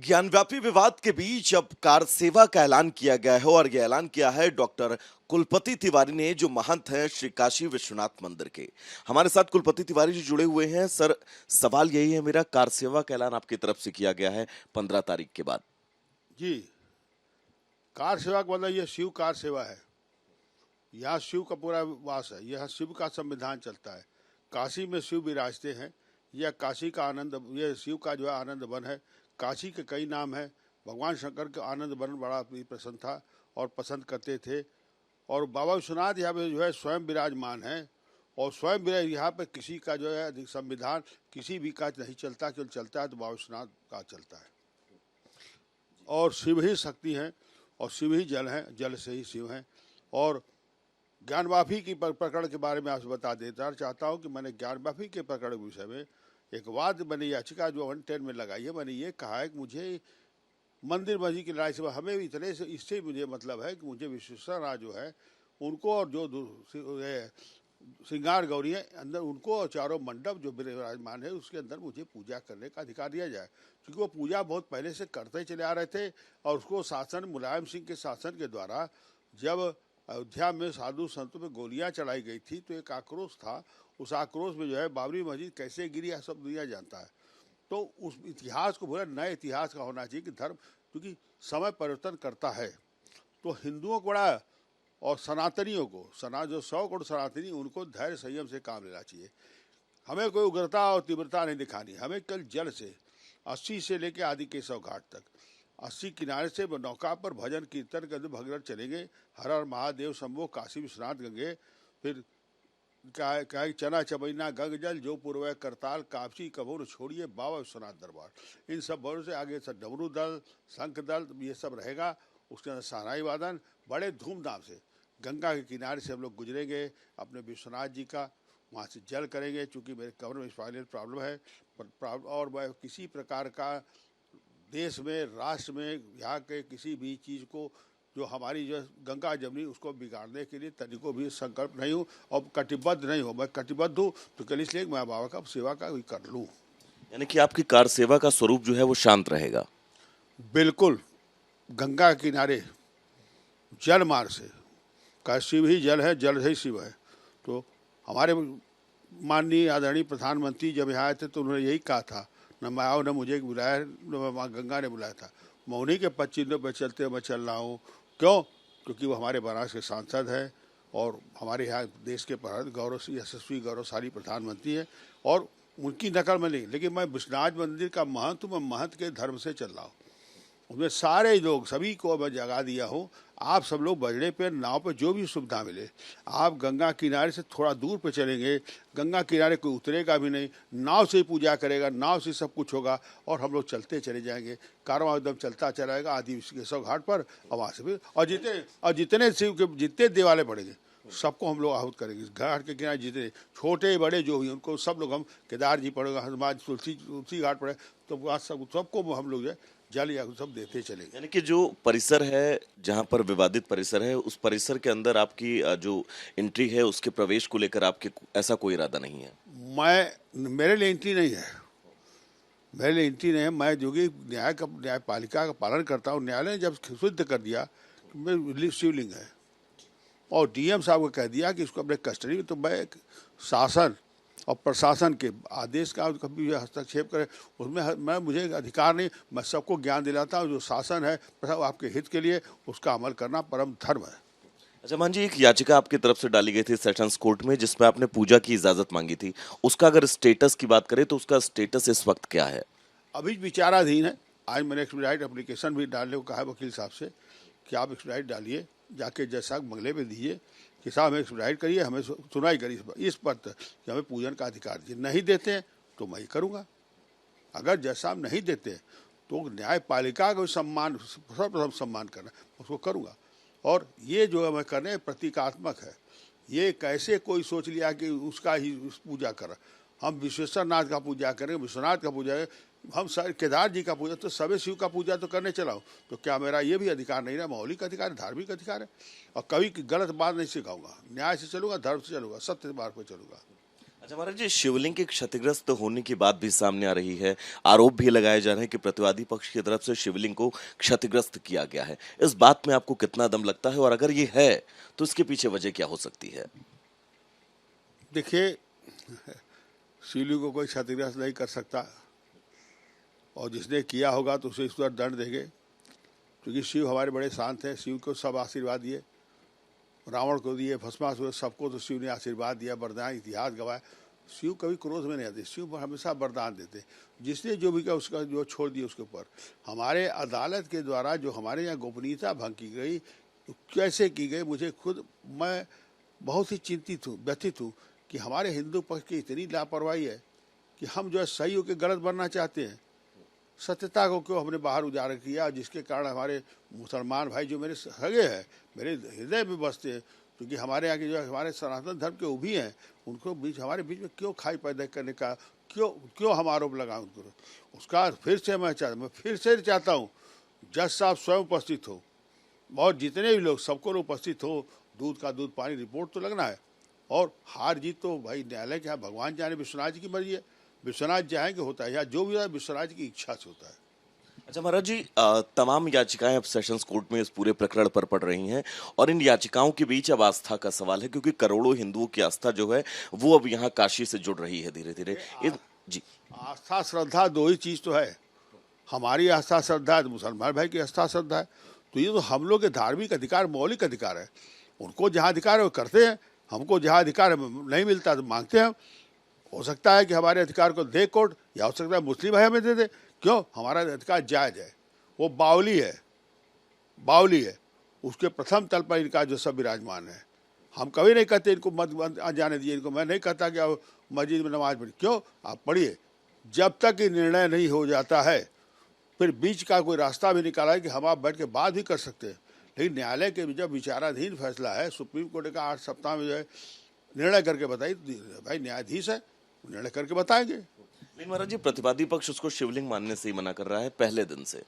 ज्ञानव्यापी विवाद के बीच अब कार सेवा का ऐलान किया गया है और यह ऐलान किया है डॉक्टर कुलपति तिवारी ने, जो महंत हैं श्री काशी विश्वनाथ मंदिर के। हमारे साथ कुलपति तिवारी जी जुड़े हुए हैं। सर, सवाल यही है मेरा, कार सेवा का ऐलान आपकी तरफ से किया गया है 15 तारीख के बाद। जी, कार सेवा का मतलब यह शिव कार सेवा है। यहाँ शिव का पूरा वास है, यह शिव का संविधान चलता है। काशी में शिव विराजते हैं। यह काशी का आनंद, यह शिव का जो है आनंद वन है। काशी के कई नाम है। भगवान शंकर के आनंद वन बड़ा प्रसन्न था और पसंद करते थे। और बाबा विश्वनाथ यहाँ पे जो है स्वयं विराजमान है। और स्वयं विराज यहाँ पे किसी का जो है संविधान किसी भी का नहीं चलता, केवल चलता है तो बाबा विश्वनाथ का चलता है। और शिव ही शक्ति है और शिव ही जल है, जल से ही शिव हैं। और ज्ञानवापी की प्रकरण के बारे में आपसे बता देता चाहता हूँ कि मैंने ज्ञानवापी के प्रकरण के विषय में एक वाद, मैंने याचिका जो 110 में लगाई है। मैंने ये कहा है कि मुझे मंदिर मस्जिद की लड़ाई से हमें भी इतने से, इससे मुझे मतलब है कि मुझे विश्वेश्वर जो है उनको, और जो श्रृंगार गौरी है अंदर उनको, और चारों मंडप जो विराजमान है उसके अंदर मुझे पूजा करने का अधिकार दिया जाए। क्योंकि वो पूजा बहुत पहले से करते चले आ रहे थे। और उसको शासन, मुलायम सिंह के शासन के द्वारा जब अयोध्या में साधु संतों पे गोलियां चढ़ाई गई थी तो एक आक्रोश था। उस आक्रोश में जो है बाबरी मस्जिद कैसे गिरी है सब दुनिया जानता है। तो उस इतिहास को बोला, नए इतिहास का होना चाहिए कि धर्म, क्योंकि समय परिवर्तन करता है। तो हिंदुओं को बड़ा, और सनातनियों को, जो 100 करोड़ सनातनी, उनको धैर्य संयम से काम लेना चाहिए। हमें कोई उग्रता और तीव्रता नहीं दिखानी। हमें कल जल से 80 से लेकर आदि केशव घाट तक 80 किनारे से नौका पर भजन कीर्तन कर भगरथ चलेंगे। हर हर महादेव शंभो काशी विश्वनाथ गंगे। फिर क्या चना चबैना गंग जल जो पूर्व करताल काशी कबो न छोड़िए बाबा विश्वनाथ दरबार। इन सब बड़ों से आगे सब डमरू दल, शंख दल, ये सब रहेगा। उसके अंदर शहनाई वादन बड़े धूमधाम से गंगा के किनारे से हम लोग गुजरेंगे। अपने विश्वनाथ जी का वहाँ से जल करेंगे। चूँकि मेरे कमर में स्पाइनल प्रॉब्लम है, और मैं किसी प्रकार का देश में, राष्ट्र में, यहाँ के किसी भी चीज़ को, जो हमारी जो गंगा जमनी, उसको बिगाड़ने के लिए तनिको भी संकल्प नहीं हूँ और कटिबद्ध नहीं हूँ। मैं कटिबद्ध हूँ तो कल इसलिए मैं बाबा का सेवा का भी कर लूँ। यानी कि आपकी कार सेवा का स्वरूप जो है वो शांत रहेगा। बिल्कुल, गंगा के किनारे जल मार्ग से, का शिव ही जल है, जल ही शिव है। तो हमारे माननीय आदरणीय प्रधानमंत्री जब यहाँ आए थे तो उन्होंने यही कहा था, न मैं आओ न मुझे बुलाया, न माँ गंगा ने बुलाया था। मैं उन्हीं के 25 पे चलते मैं चल रहा हूँ। क्यों? क्योंकि वो हमारे बनारस के सांसद हैं और हमारे यहाँ देश के गौरव यशस्वी गौरवशाली प्रधानमंत्री है। और उनकी नकल में नहीं, लेकिन मैं विश्वनाथ मंदिर का महंत हूँ। मैं महंत के धर्म से चल रहा हूँ। उसमें सारे लोग, सभी को मैं जगा दिया हूँ। आप सब लोग बजड़े पे, नाव पे, जो भी सुविधा मिले, आप गंगा किनारे से थोड़ा दूर पे चलेंगे। गंगा किनारे कोई उतरेगा भी नहीं, नाव से ही पूजा करेगा, नाव से सब कुछ होगा। और हम लोग चलते चले जाएंगे। कारवां एकदम चलता चलाएगा आदि केशव घाट पर, और वहाँ से भी, और जितने शिव के जितने देवालय पड़ेंगे सबको हम लोग आहूत करेंगे। घाट के किनारे जितने छोटे बड़े जो भी, उनको सब लोग, हम केदार जी पड़ेगा, हनुमान तुलसी घाट पड़े, तो वहाँ सबको हम लोग जो जल या सब देते चले। यानी कि जो परिसर है, जहां पर विवादित परिसर है, उस परिसर के अंदर आपकी जो एंट्री है, उसके प्रवेश को लेकर आपके ऐसा कोई इरादा नहीं है? मेरे लिए एंट्री नहीं है। मेरे लिए एंट्री नहीं है। मैं जो कि न्यायपालिका का पालन करता हूँ। न्यायालय ने जब सिद्ध कर दिया कि शिवलिंग है और डीएम साहब को कह दिया कि इसको अपने कस्टडी में, तो मैं शासन और प्रशासन के आदेश का कभी भी हस्तक्षेप करे उसमें मुझे अधिकार नहीं। मैं सबको ज्ञान दिलाता हूँ, जो शासन है आपके हित के लिए, उसका अमल करना परम धर्म है। अच्छा मान जी, एक याचिका आपकी तरफ से डाली गई थी सेशंस कोर्ट में, जिसमें आपने पूजा की इजाजत मांगी थी। उसका अगर स्टेटस की बात करें तो उसका स्टेटस इस वक्त क्या है? अभी विचाराधीन है। आज मैंने एक्सपीडाइट एप्लीकेशन भी डालने को कहा है वकील साहब से कि आप एक्सपीडाइट डालिए, जाके जैसा मंगले में दीजिए कि साहब हमें एक्सपीडाइट करिए, हमें सुनाई करिए इस पर कि हमें पूजन का अधिकार दीजिए। नहीं देते हैं तो मैं ही करूँगा। अगर जैसा आप नहीं देते तो न्यायपालिका का सम्मान, सर्वप्रथम सम्मान करना, उसको करूँगा। और ये जो है मैं करने प्रतीकात्मक है। ये कैसे कोई सोच लिया कि उसका ही पूजा कर, हम विश्वेश्वर नाथ का पूजा करें, विश्वनाथ का पूजा करें, हम केदार जी का पूजा, तो सभी शिव का पूजा तो करने चला हूँ। तो क्या मेरा ये भी अधिकार नहीं रहा? मौलिक अधिकार है, धार्मिक अधिकार है। और कभी गलत बात नहीं सिखाऊंगा। न्याय से चलूंगा, धर्म से चलूंगा, सत्य मार्ग पर चलूंगा। अच्छा महाराज जी, शिवलिंग के क्षतिग्रस्त होने की बात भी सामने आ रही है। आरोप भी लगाए जा रहे हैं कि प्रतिवादी पक्ष की तरफ से शिवलिंग को क्षतिग्रस्त किया गया है। इस बात में आपको कितना दम लगता है, और अगर ये है तो इसके पीछे वजह क्या हो सकती है? देखिए, शिवलिंग को कोई क्षतिग्रस्त नहीं कर सकता, और जिसने किया होगा तो उसे इस पर दंड देंगे, क्योंकि शिव हमारे बड़े शांत हैं। शिव को सब आशीर्वाद दिए, रावण को दिए, भस्मासुर, सबको तो शिव ने आशीर्वाद दिया, वरदान, इतिहास गवाया। शिव कभी क्रोध में नहीं आते, शिव हमेशा वरदान देते। जिसने जो भी किया उसका जो छोड़ दिया उसके ऊपर। हमारे अदालत के द्वारा जो हमारे यहाँ गोपनीयता भंग की गई, कैसे की गई, मुझे खुद, मैं बहुत ही चिंतित हूँ, व्यथित हूँ कि हमारे हिंदू पक्ष की इतनी लापरवाही है कि हम जो है सही होकर गलत बनना चाहते हैं। सत्यता को क्यों हमने बाहर उजागर किया, जिसके कारण हमारे मुसलमान भाई जो मेरे सगे हैं, मेरे हृदय में बसते हैं, क्योंकि हमारे यहाँ के जो हमारे सनातन धर्म के उभी हैं, उनको हमारे बीच में क्यों खाई पैदा करने का क्यों हम आरोप लगाएं उनको। उसका फिर से मैं फिर से चाहता हूँ जज साहब स्वयं उपस्थित हो, और जितने भी लोग सबको उपस्थित हो। दूध का दूध, पानी, रिपोर्ट तो लगना है। और हार जीत तो भाई न्यायालय के यहाँ भगवान जाने, विश्वनाथ जी की मर्जी है, विश्वनाथ जाएंगे होता है, या जो भी होता है विश्वनाथ जी की इच्छा से होता है। अच्छा महाराज जी, तमाम याचिकाएं अब सेशंस कोर्ट में इस पूरे प्रकरण पर पड़ रही हैं, और इन याचिकाओं के बीच अब आस्था का सवाल है, क्योंकि करोड़ों हिंदुओं की आस्था जो है वो अब यहाँ काशी से जुड़ रही है धीरे धीरे। जी। आस्था श्रद्धा दो ही चीज तो है। हमारी आस्था श्रद्धा है, मुसलमान भाई की आस्था श्रद्धा है। तो ये तो हम लोग के धार्मिक अधिकार, मौलिक अधिकार है। उनको जहाँ अधिकार है वो करते हैं, हमको जहाँ अधिकार नहीं मिलता तो मांगते हैं। हो सकता है कि हमारे अधिकार को दे कोर्ट, या हो सकता है मुस्लिम भाई हमें दे दे। क्यों? हमारा अधिकार जायज है। वो बावली है, बावली है, उसके प्रथम तल पर इनका जो सब विराजमान है। हम कभी नहीं कहते इनको मत जाने दिए, इनको मैं नहीं कहता कि आप मस्जिद में नमाज पढ़िए। क्यों? आप पढ़िए। जब तक ये निर्णय नहीं हो जाता है, फिर बीच का कोई रास्ता भी निकाला है कि हम आप बैठ के बात भी कर सकते हैं। लेकिन न्यायालय के जब विचाराधीन फैसला है, सुप्रीम कोर्ट का 8 सप्ताह में जो है निर्णय करके बताइए, भाई न्यायाधीश है, निर्णय करके बताएंगे। लेकिन महाराज जी, प्रतिवादी पक्ष उसको शिवलिंग मानने से ही मना कर रहा है पहले दिन से।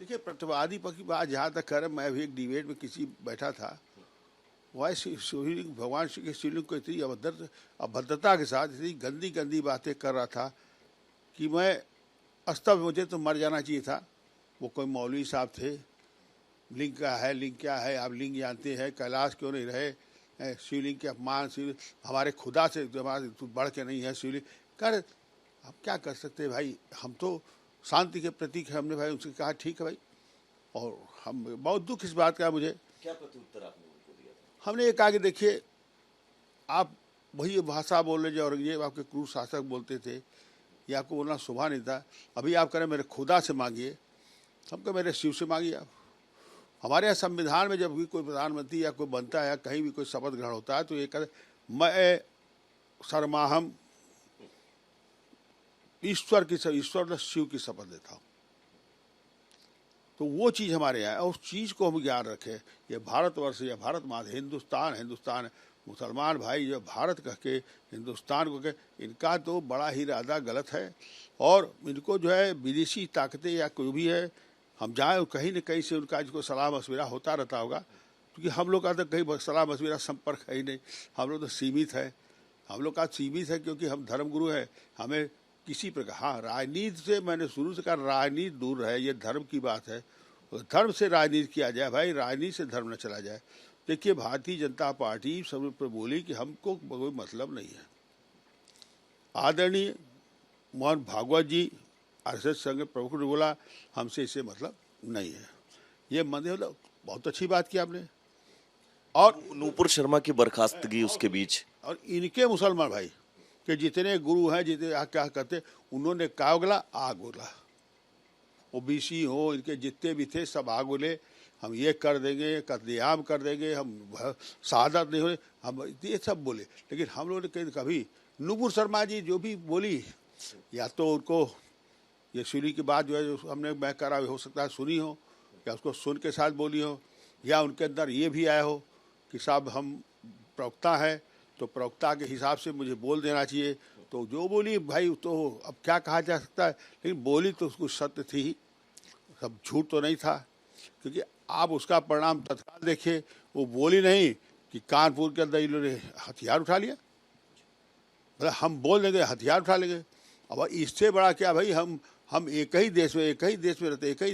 देखिए, प्रतिवादी पक्ष की बात जहाँ तक कर, मैं भी एक डिबेट में किसी बैठा था, वह शिवलिंग, भगवान श्री के शिवलिंग को इतनी अभद्रता के साथ इतनी गंदी गंदी बातें कर रहा था कि मैं अस्तव, मुझे तो मर जाना चाहिए था। वो कोई मौलवी साहब थे, लिंग क्या है, लिंग क्या है, आप लिंग जानते हैं, कैलाश क्यों नहीं रहे, शिवलिंग के अपमान, शिव हमारे खुदा से हमारे बढ़ के नहीं है शिवलिंग कर। आप क्या कर सकते हैं भाई, हम तो शांति के प्रतीक है। हमने भाई उनसे कहा ठीक है भाई, और हम बहुत दुख इस बात का मुझे। क्या प्रत्युत्तर आपने उनको दिया था? हमने ये कहा कि देखिए, आप वही भाषा बोल रहे जो औरंगजेब आपके क्रूर शासक बोलते थे, ये आपको बोलना शोभा नहीं था। अभी आप करें मेरे खुदा से मांगिए, हम कहें मेरे शिव से मांगिए। आप हमारे यहाँ संविधान में जब भी कोई प्रधानमंत्री या कोई बनता है, या कहीं भी कोई शपथ ग्रहण होता है, तो ये कहते मैं सर्माहम ईश्वर शिव की शपथ देता हूँ। तो वो चीज़ हमारे यहाँ है, उस चीज़ को हम ज्ञान रखें। ये भारतवर्ष या भारत माता, हिंदुस्तान है। मुसलमान भाई जो भारत कह के हिंदुस्तान को कहे, इनका तो बड़ा ही इरादा गलत है। और इनको जो है विदेशी ताकतें या कोई भी है, हम जाए कहीं न कहीं से उनका जिसको सलाह मशविरा होता रहता होगा, क्योंकि हम लोग का तो कहीं सलाह मशविरा संपर्क है ही नहीं। हम लोग तो सीमित है, हम लोग का सीमित है, क्योंकि हम धर्मगुरु हैं। हमें किसी प्रकार, हाँ, राजनीति से मैंने शुरू से कहा राजनीति दूर रहे, ये धर्म की बात है। धर्म से राजनीति किया जाए भाई, राजनीति से धर्म न चला जाए। देखिए, भारतीय जनता पार्टी सब पर बोली कि हमको कोई मतलब नहीं है। आदरणीय मोहन भागवत जी आरएसएस संघ प्रमुख ने बोला हमसे इससे मतलब नहीं है। ये मतलब बहुत अच्छी बात की आपने। और नूपुर शर्मा की बर्खास्तगी उसके बीच, और इनके मुसलमान भाई के जितने गुरु हैं, जितने क्या कहते, उन्होंने क्या बोला, आग बोला। ओबीसी हो, इनके जितने भी थे सब आग बोले, हम ये कर देंगे, कत्लेआम कर देंगे, हम शहादत नहीं हो, हम ये सब बोले। लेकिन हम लोगों ने कभी, नूपुर शर्मा जी जो भी बोली, या तो उनको ये शिवलिंग की बात जो है, जो हमने मैं करा हो सकता है सुनी हो, या उसको सुन के साथ बोली हो, या उनके अंदर ये भी आया हो कि साहब हम प्रवक्ता हैं, तो प्रवक्ता के हिसाब से मुझे बोल देना चाहिए। तो जो बोली भाई, तो अब क्या कहा जा सकता है, लेकिन बोली तो उसको सत्य थी ही, सब झूठ तो नहीं था। क्योंकि आप उसका परिणाम तत्काल देखिए, वो बोली नहीं कि कानपुर के अंदर इन्होंने हथियार उठा लिया। मतलब हम बोल देंगे, हथियार उठा लेंगे। अब इससे बड़ा क्या भाई, हम एक ही देश में रहते हैं, एक ही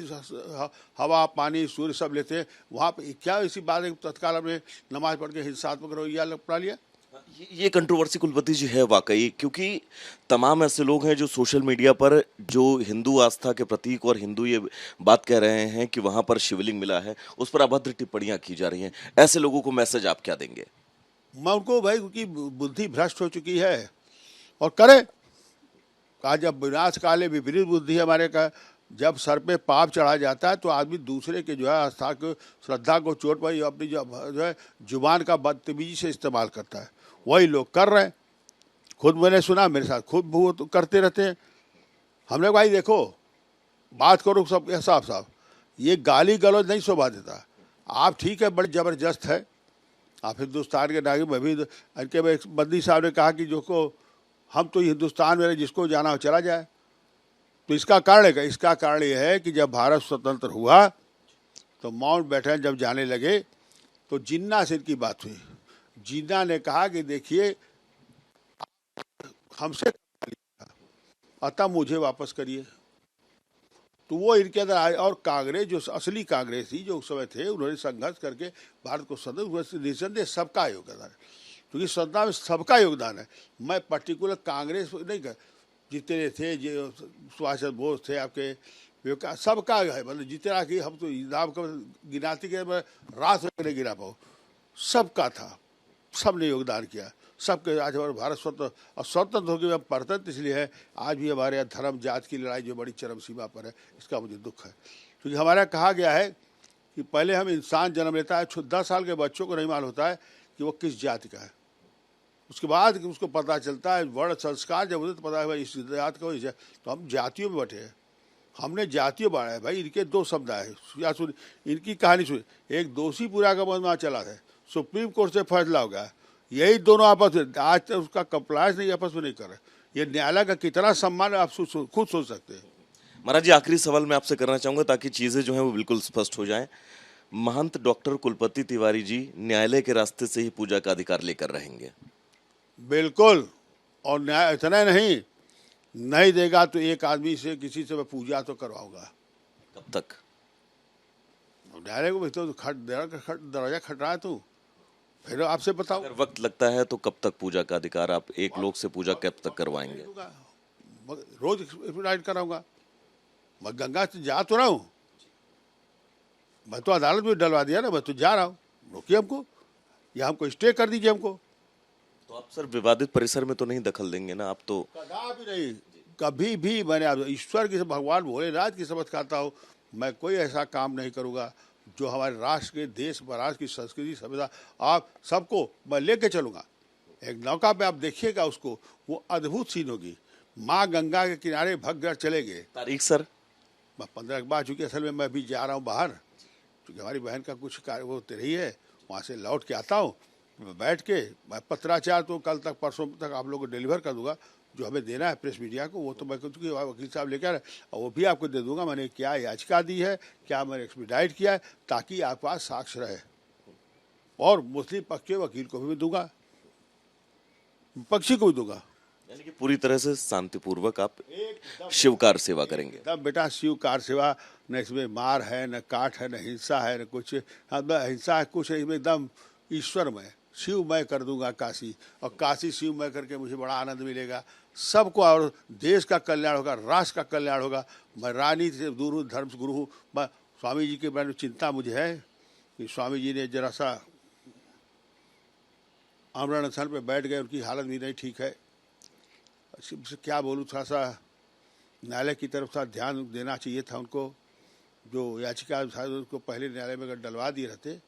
हवा पानी सूर्य सब लेते हैं। वहाँ पे क्या ऐसी बात है तत्काल हमने नमाज पढ़ के हिंसात्मक रवैया अपना लिया? ये कंट्रोवर्सी कुलपति जी है वाकई, क्योंकि तमाम ऐसे लोग हैं जो सोशल मीडिया पर जो हिंदू आस्था के प्रतीक और हिंदू ये बात कह रहे हैं कि वहां पर शिवलिंग मिला है, उस पर अभद्र टिप्पणियां की जा रही हैं। ऐसे लोगों को मैसेज आप क्या देंगे? मैं उनको भाई, क्योंकि बुद्धि भ्रष्ट हो चुकी है और करे कहा, जब विनाश काले विपरीत बुद्धि हमारे का, जब सर पे पाप चढ़ा जाता है तो आदमी दूसरे के जो है आस्था को श्रद्धा को चोट पर अपनी जो है जुबान का बदतमीजी से इस्तेमाल करता है। वही लोग कर रहे हैं। खुद मैंने सुना, मेरे साथ खुद वो तो करते रहते हैं। हमने भाई देखो, बात करो सब साफ साफ, ये गाली गलौज नहीं शोभा देता। आप ठीक है, बड़े ज़बरदस्त है, आप हिंदुस्तान के नागरिक। मैं भी इनके बंदी साहब ने कहा कि जो को हम तो हिंदुस्तान में जिसको जाना हो चला जाए। तो इसका कारण है, इसका कारण ये है कि जब भारत स्वतंत्र हुआ तो माउंट बैटन जब जाने लगे तो जिन्ना से इनकी बात हुई। जिन्ना ने कहा कि देखिए हमसे अतः मुझे वापस करिए। तो वो इनके अंदर आए और कांग्रेस, जो असली कांग्रेस थी जो उस समय थे, उन्होंने संघर्ष करके भारत को स्वतंत्र, निसंदेह सबका योगदान है, क्योंकि स्वतंत्रता में सबका योगदान है। मैं पर्टिकुलर कांग्रेस नहीं कर, जितने थे जो सुभाष चंद्र बोस थे, आपके सबका है, मतलब जितना कि हम तो नाम का गिनाती के रात नहीं गिना पाओ, सबका था, सबने योगदान किया, सबके। आज हमारा भारत स्वतंत्र हो गया, परतंत्र इसलिए है। आज भी हमारे यहाँ धर्म जात की लड़ाई जो बड़ी चरम सीमा पर है, इसका मुझे दुख है। क्योंकि हमारे यहाँ कहा गया है कि पहले हम इंसान जन्म लेता है, 10 साल के बच्चों को नहीं मालूम होता है कि वो किस जाति का है। उसके बाद उसको पता चलता है, वर्ण संस्कार जब होते तो पता है भाई इस जात का, तो हम जातियों में बटे हैं। हमने जातियों बांटा है भाई। इनके 2 समुदाय या सुन, इनकी कहानी सुन। एक दोषी पूरा का मुकदमा चला है, सुप्रीम कोर्ट से फैसला हो गया, यही दोनों आपस में आज तक उसका कंप्लायंस नहीं, आपस में नहीं कर रहे। ये न्यायालय का कितना सम्मान आप खुद सोच सकते हैं। महाराज जी, आखिरी सवाल मैं आपसे करना चाहूंगा ताकि चीजें जो हैं वो बिल्कुल स्पष्ट हो जाएं। महंत डॉक्टर कुलपति तिवारी जी न्यायालय के रास्ते से ही पूजा का अधिकार लेकर रहेंगे? बिल्कुल। और न्याय इतना नहीं देगा तो एक आदमी से, किसी से मैं पूजा तो करवाऊंगा। कब तक? न्यायालय को तो दरवाजा खटरा तू, फिर आपसे बताओ। अगर वक्त लगता है तो कब तक पूजा का अधिकार आप एक लोग से पूजा कब तक करवाएंगे? रोज एक्सपेडाइट कराऊंगा। मैं गंगा से जा तो रहा हूँ, मैं तो अदालत में डलवा दिया ना, मैं तो जा रहा हूँ, रोकिए हमको या हमको स्टे कर दीजिए हमको। तो आप सर विवादित परिसर में तो नहीं दखल देंगे ना? आप तो कभी नहीं, कभी भी मैंने ईश्वर की, भगवान भोलेनाथ की शपथ खाता हूँ, मैं कोई ऐसा काम नहीं करूँगा जो हमारे राष्ट्र के, देश राष्ट्र की संस्कृति सभ्यता आप सबको मैं लेके चलूँगा। एक नौका पे आप देखिएगा उसको, वो अद्भुत सीन होगी। माँ गंगा के किनारे भगगढ़ चले गए। तारीख सर? मैं 15 के बाद, चूँकि असल में मैं अभी जा रहा हूँ बाहर, क्योंकि हमारी बहन का कुछ कार्य वो होते रही है, वहाँ से लौट के आता हूँ। बैठ के मैं पत्राचार तो कल तक परसों तक आप लोगों को डिलीवर कर दूंगा, जो हमें देना है प्रेस मीडिया को, वो तो मैं चूँकि वकील साहब लेकर और वो भी आपको दे दूंगा। मैंने क्या याचिका दी है, क्या मैंने एक्सपीडाइट किया है, ताकि आपके पास साक्ष्य रहे। और मुस्लिम पक्ष के वकील को भी दूंगा, पक्षी को भी दूंगा। यानी कि पूरी तरह से शांतिपूर्वक आप शिवकार सेवा करेंगे? तब बेटा शिवकार सेवा, न इसमें मार है, न काट है, न हिंसा है, न कुछ हिंसा है, कुछ नहीं, इसमें एकदम ईश्वरमय शिवमय कर दूंगा काशी। और काशी शिवमय करके मुझे बड़ा आनंद मिलेगा सबको, और देश का कल्याण होगा, राष्ट्र का कल्याण होगा। मैं राजनीति से दूर हूँ, धर्म से गुरु हूँ। मैं स्वामी जी के बारे में चिंता मुझे है कि स्वामी जी ने जरा सा आमरण अनशन पे बैठ गए, उनकी हालत भी नहीं ठीक है। क्या बोलूँ, थोड़ा सा न्यायालय की तरफ सा ध्यान देना चाहिए था उनको। जो याचिका शायद उसको पहले न्यायालय में अगर डलवा दिए रहते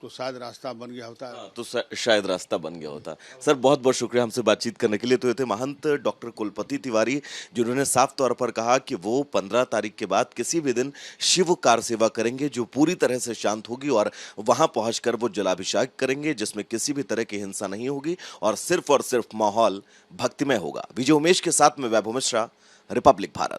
तो शायद रास्ता बन गया होता। तो शायद रास्ता बन गया होता। सर बहुत बहुत शुक्रिया हमसे बातचीत करने के लिए। तो ये थे महंत डॉक्टर कुलपति तिवारी, जिन्होंने साफ तौर पर कहा कि वो 15 तारीख के बाद किसी भी दिन शिव कार सेवा करेंगे, जो पूरी तरह से शांत होगी, और वहां पहुंचकर वो जलाभिषेक करेंगे जिसमें किसी भी तरह की हिंसा नहीं होगी और सिर्फ माहौल भक्तिमय होगा। विजय उमेश के साथ में वैभव मिश्रा, रिपब्लिक भारत।